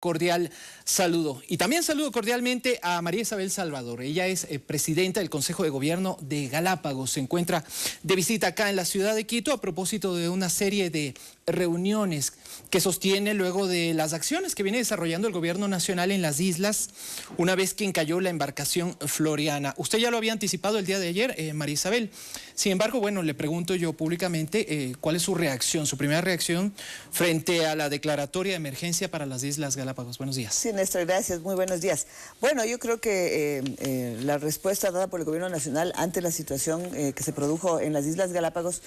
Cordial saludo. Y también saludo cordialmente a María Isabel Salvador. Ella es presidenta del Consejo de Gobierno de Galápagos. Se encuentra de visita acá en la ciudad de Quito a propósito de una serie de reuniones que sostiene luego de las acciones que viene desarrollando el gobierno nacional en las islas una vez que encalló la embarcación Floriana. Usted ya lo había anticipado el día de ayer, María Isabel. Sin embargo, bueno, le pregunto yo públicamente cuál es su reacción, su primera reacción frente a la declaratoria de emergencia para las Islas Galápagos. Buenos días. Sí, Néstor, gracias. Muy buenos días. Bueno, yo creo que la respuesta dada por el gobierno nacional ante la situación que se produjo en las Islas Galápagos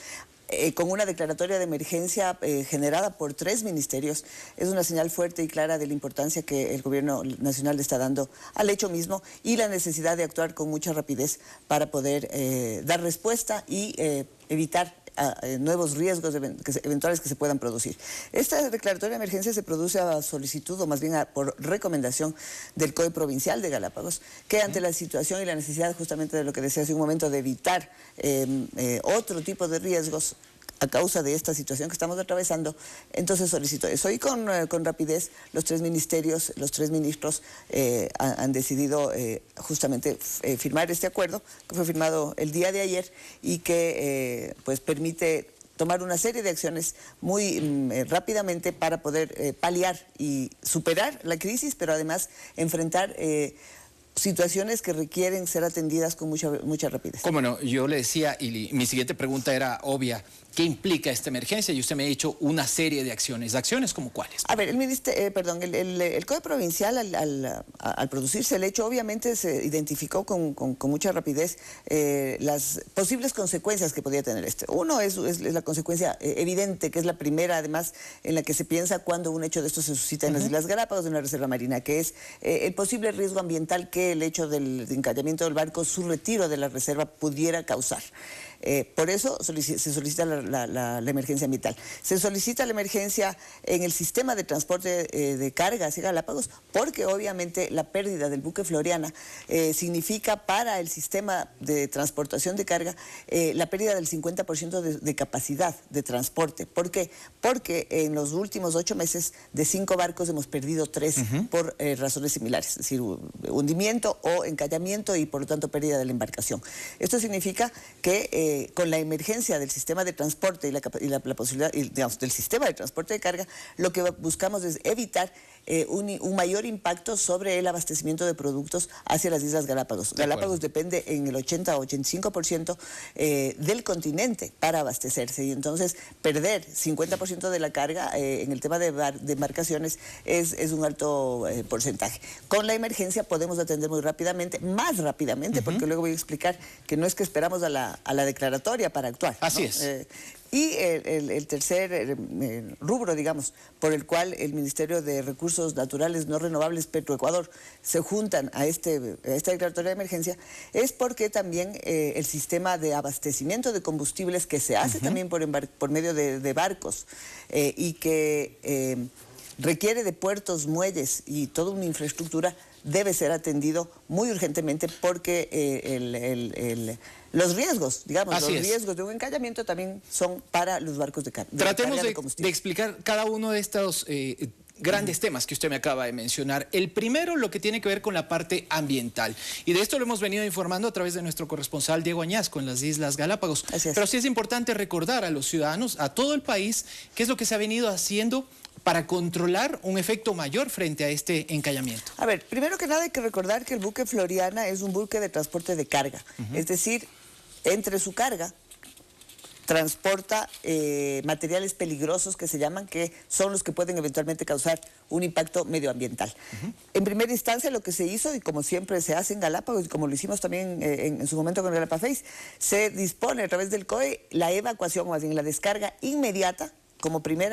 con una declaratoria de emergencia generada por 3 ministerios, es una señal fuerte y clara de la importancia que el gobierno nacional le está dando al hecho mismo y la necesidad de actuar con mucha rapidez para poder dar respuesta y evitar nuevos riesgos eventuales que se puedan producir. Esta declaratoria de emergencia se produce a solicitud, o más bien por recomendación del COE provincial de Galápagos, que ante la situación y la necesidad justamente de lo que decía hace un momento de evitar otro tipo de riesgos a causa de esta situación que estamos atravesando, entonces solicito eso. Y con rapidez los 3 ministerios, los 3 ministros han decidido justamente firmar este acuerdo, que fue firmado el día de ayer y que pues permite tomar una serie de acciones muy rápidamente para poder paliar y superar la crisis, pero además enfrentar situaciones que requieren ser atendidas con mucha rapidez. Cómo no, yo le decía, y mi siguiente pregunta era obvia, ¿qué implica esta emergencia? Y usted me ha dicho una serie de acciones. ¿Acciones como cuáles? A ver, el COE provincial al producirse el hecho, obviamente se identificó con mucha rapidez las posibles consecuencias que podía tener este. Uno es la consecuencia evidente, que es la primera, además, en la que se piensa cuando un hecho de esto se suscita en las Islas Galápagos, de una reserva marina, que es el posible riesgo ambiental que el hecho del encallamiento del barco, su retiro de la reserva, pudiera causar. Por eso se solicita la emergencia ambiental. Se solicita la emergencia en el sistema de transporte de carga hacia Galápagos, porque obviamente la pérdida del buque Floriana significa para el sistema de transportación de carga la pérdida del 50% de capacidad de transporte. ¿Por qué? Porque en los últimos 8 meses de 5 barcos hemos perdido 3 por razones similares, es decir, hundimiento o encallamiento y por lo tanto pérdida de la embarcación. Esto significa que con la emergencia del sistema de transporte y la posibilidad, digamos, del sistema de transporte de carga, lo que buscamos es evitar un mayor impacto sobre el abastecimiento de productos hacia las Islas Galápagos. Galápagos depende en el 80 o 85% del continente para abastecerse, y entonces perder 50% de la carga en el tema de embarcaciones es un alto porcentaje. Con la emergencia podemos atender muy rápidamente, más rápidamente, porque luego voy a explicar que no es que esperamos a la declaratoria para actuar, ¿no? Así es. Y el tercer rubro, digamos, por el cual el Ministerio de Recursos Naturales No Renovables, Petroecuador, se juntan a esta declaratoria de emergencia, es porque también el sistema de abastecimiento de combustibles que se hace también por medio de barcos y que requiere de puertos, muelles y toda una infraestructura, debe ser atendido muy urgentemente porque los riesgos, digamos, riesgos de un encallamiento también son para los barcos de carga. Tratemos de explicar cada uno de estos grandes temas que usted me acaba de mencionar. El primero, lo que tiene que ver con la parte ambiental. Y de esto lo hemos venido informando a través de nuestro corresponsal Diego Añasco en las Islas Galápagos. Pero sí es importante recordar a los ciudadanos, a todo el país, qué es lo que se ha venido haciendo para controlar un efecto mayor frente a este encallamiento. A ver, primero que nada hay que recordar que el buque Floriana es un buque de transporte de carga. Es decir, entre su carga transporta materiales peligrosos que se llaman, que son los que pueden eventualmente causar un impacto medioambiental. En primera instancia lo que se hizo, y como siempre se hace en Galápagos, y como lo hicimos también en su momento con Galapagos, se dispone a través del COE la evacuación, o más bien la descarga inmediata, como primer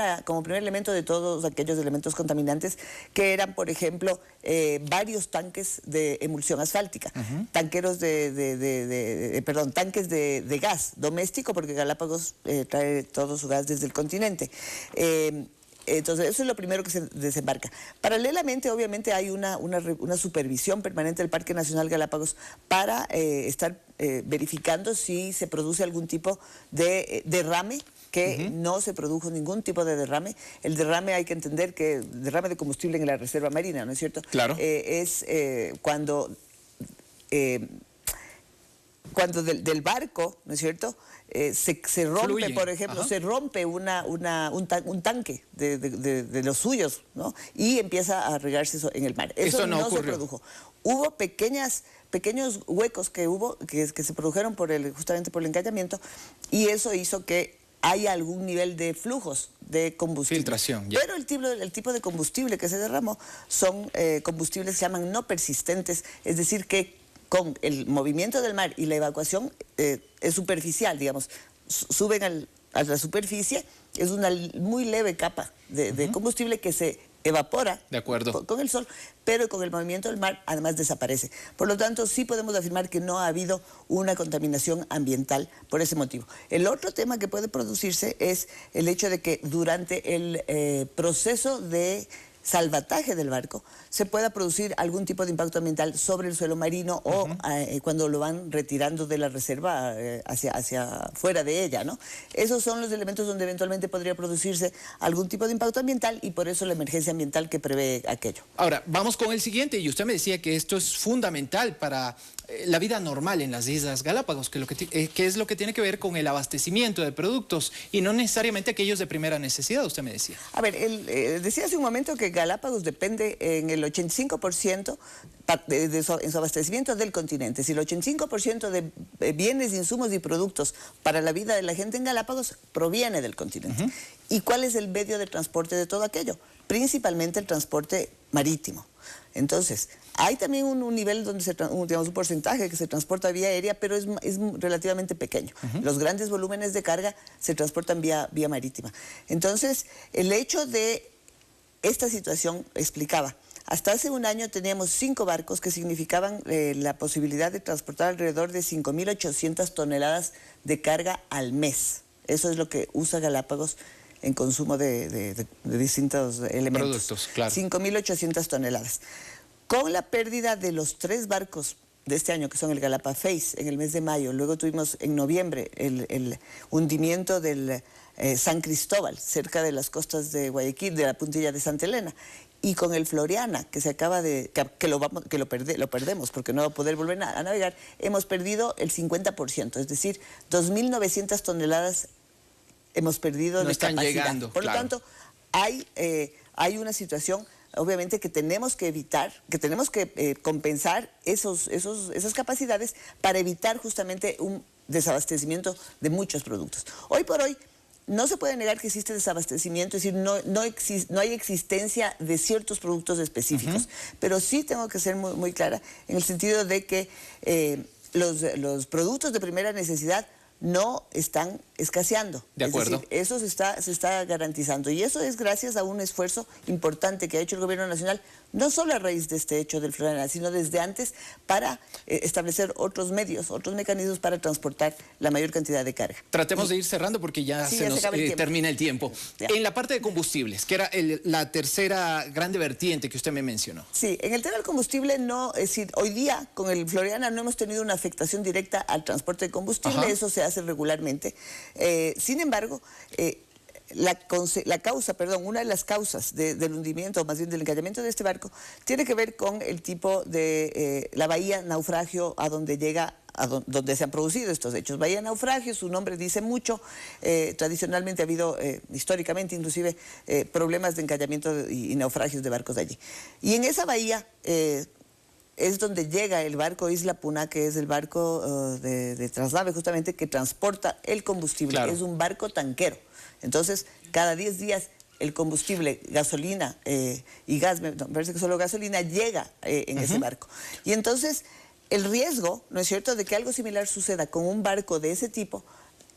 elemento de todos aquellos elementos contaminantes que eran, por ejemplo, varios tanques de emulsión asfáltica, tanques de gas doméstico, porque Galápagos trae todo su gas desde el continente. Entonces, eso es lo primero que se desembarca. Paralelamente, obviamente, hay una supervisión permanente del Parque Nacional Galápagos para estar verificando si se produce algún tipo de derrame que no se produjo ningún tipo de derrame. El derrame, hay que entender que el derrame de combustible en la reserva marina, ¿no es cierto? Claro. Es cuando del barco, ¿no es cierto?, se rompe, fluye. por ejemplo, se rompe un tanque de los suyos, ¿no? Y empieza a regarse en el mar. Eso no se produjo. Hubo pequeños huecos que se produjeron justamente por el encallamiento, y eso hizo que haya algún nivel de flujos de combustible. Filtración. Ya. Pero el tipo de combustible que se derramó son combustibles que se llaman no persistentes, es decir, que con el movimiento del mar y la evacuación es superficial, digamos, suben a la superficie, es una muy leve capa de combustible que se evapora con el sol, pero con el movimiento del mar además desaparece. Por lo tanto, sí podemos afirmar que no ha habido una contaminación ambiental por ese motivo. El otro tema que puede producirse es el hecho de que durante el proceso de salvataje del barco se pueda producir algún tipo de impacto ambiental sobre el suelo marino o cuando lo van retirando de la reserva hacia fuera de ella, ¿no? Esos son los elementos donde eventualmente podría producirse algún tipo de impacto ambiental, y por eso la emergencia ambiental que prevé aquello. Ahora, vamos con el siguiente, y usted me decía que esto es fundamental para la vida normal en las Islas Galápagos, que es lo que tiene que ver con el abastecimiento de productos y no necesariamente aquellos de primera necesidad, usted me decía. A ver, decía hace un momento que Galápagos depende en el 85% en su abastecimiento del continente. Si el 85% de bienes, insumos y productos para la vida de la gente en Galápagos proviene del continente. ¿Y cuál es el medio de transporte de todo aquello? Principalmente el transporte marítimo. Entonces, hay también un nivel donde digamos, un porcentaje que se transporta vía aérea, pero es relativamente pequeño. Los grandes volúmenes de carga se transportan vía marítima. Entonces, el hecho de esta situación explicaba, hasta hace un año teníamos 5 barcos que significaban la posibilidad de transportar alrededor de 5.800 toneladas de carga al mes. Eso es lo que usa Galápagos en consumo de distintos elementos. Productos, claro. 5.800 toneladas. Con la pérdida de los 3 barcos de este año, que son el Galapaface en el mes de mayo, luego tuvimos en noviembre el hundimiento del San Cristóbal, cerca de las costas de Guayaquil, de la puntilla de Santa Elena, y con el Floriana, que se acaba de, que lo perdemos porque no va a poder volver a navegar, hemos perdido el 50%, es decir, 2.900 toneladas hemos perdido de capacidad. Llegando, por lo tanto, hay una situación obviamente que tenemos que evitar, que tenemos que compensar esas capacidades para evitar justamente un desabastecimiento de muchos productos. Hoy por hoy no se puede negar que existe desabastecimiento, es decir, no hay existencia de ciertos productos específicos, pero sí tengo que ser muy clara en el sentido de que los productos de primera necesidad no están escaseando. De acuerdo. Es decir, eso se está garantizando, y eso es gracias a un esfuerzo importante que ha hecho el gobierno nacional, no solo a raíz de este hecho del Floriana, sino desde antes, para establecer otros medios, otros mecanismos para transportar la mayor cantidad de carga. Tratemos de ir cerrando porque ya se nos termina el tiempo. Ya. En la parte de combustibles, que era la tercera grande vertiente que usted me mencionó. Sí, en el tema del combustible, no, es decir, hoy día con el Floriana no hemos tenido una afectación directa al transporte de combustible, eso se hace regularmente. Sin embargo, una de las causas del hundimiento, o más bien del encallamiento de este barco, tiene que ver con el tipo de la bahía naufragio a donde llega, donde se han producido estos hechos. Bahía naufragio, su nombre dice mucho. Tradicionalmente ha habido, históricamente inclusive, problemas de encallamiento y naufragios de barcos de allí. Y en esa bahía es donde llega el barco Isla Puna, que es el barco de trasnave justamente que transporta el combustible. Claro. Es un barco tanquero. Entonces, cada 10 días el combustible, gasolina y gas, me parece que solo gasolina, llega en ese barco. Y entonces, el riesgo, ¿no es cierto?, de que algo similar suceda con un barco de ese tipo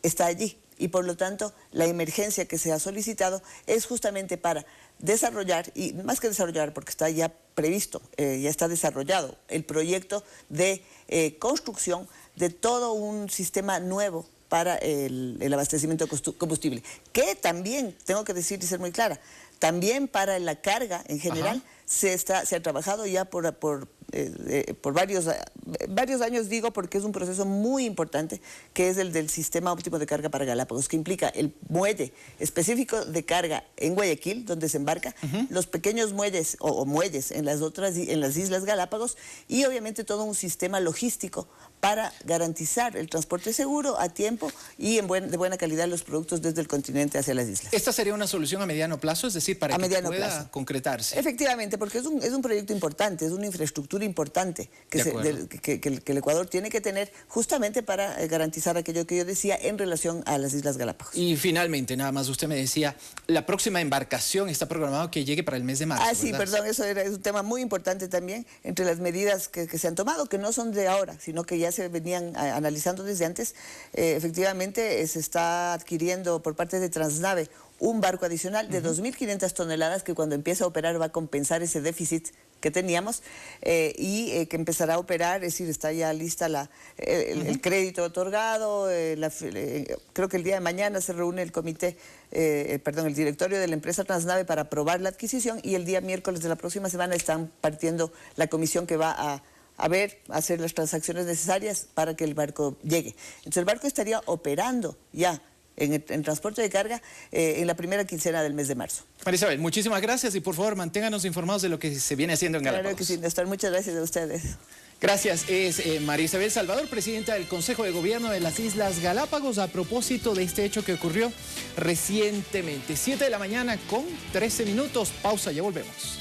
está allí. Y por lo tanto, la emergencia que se ha solicitado es justamente para desarrollar, y más que desarrollar, porque está ya previsto, ya está desarrollado el proyecto de construcción de todo un sistema nuevo para el abastecimiento de combustible, que también, tengo que decir y ser muy clara, también para la carga en general se ha trabajado ya por por varios años, digo, porque es un proceso muy importante, que es el del sistema óptimo de carga para Galápagos, que implica el muelle específico de carga en Guayaquil, donde se embarca, los pequeños muelles o muelles en las Islas Galápagos, y obviamente todo un sistema logístico para garantizar el transporte seguro, a tiempo y de buena calidad los productos desde el continente hacia las islas. ¿Esta sería una solución a mediano plazo? Es decir, para que pueda concretarse. Efectivamente, porque es un proyecto importante, es una infraestructura importante que el Ecuador tiene que tener justamente para garantizar aquello que yo decía en relación a las Islas Galápagos. Y finalmente, nada más, usted me decía, la próxima embarcación está programado que llegue para el mes de marzo, Ah, sí, ¿verdad? perdón, es un tema muy importante también, entre las medidas que se han tomado, que no son de ahora, sino que ya se venían analizando desde antes. Efectivamente, se está adquiriendo por parte de Transnave un barco adicional de 2.500 toneladas que cuando empiece a operar va a compensar ese déficit que teníamos y que empezará a operar, es decir, está ya lista el crédito otorgado, creo que el día de mañana se reúne el comité, el directorio de la empresa Transnave para aprobar la adquisición, y el día miércoles de la próxima semana están partiendo la comisión que va a hacer las transacciones necesarias para que el barco llegue. Entonces el barco estaría operando ya en transporte de carga en la primera quincena del mes de marzo. María Isabel, muchísimas gracias y por favor manténganos informados de lo que se viene haciendo en Galápagos. Claro que sí, Néstor, muchas gracias a ustedes. Gracias. Es María Isabel Salvador, presidenta del Consejo de Gobierno de las Islas Galápagos, a propósito de este hecho que ocurrió recientemente. 7 de la mañana con 13 minutos. Pausa, ya volvemos.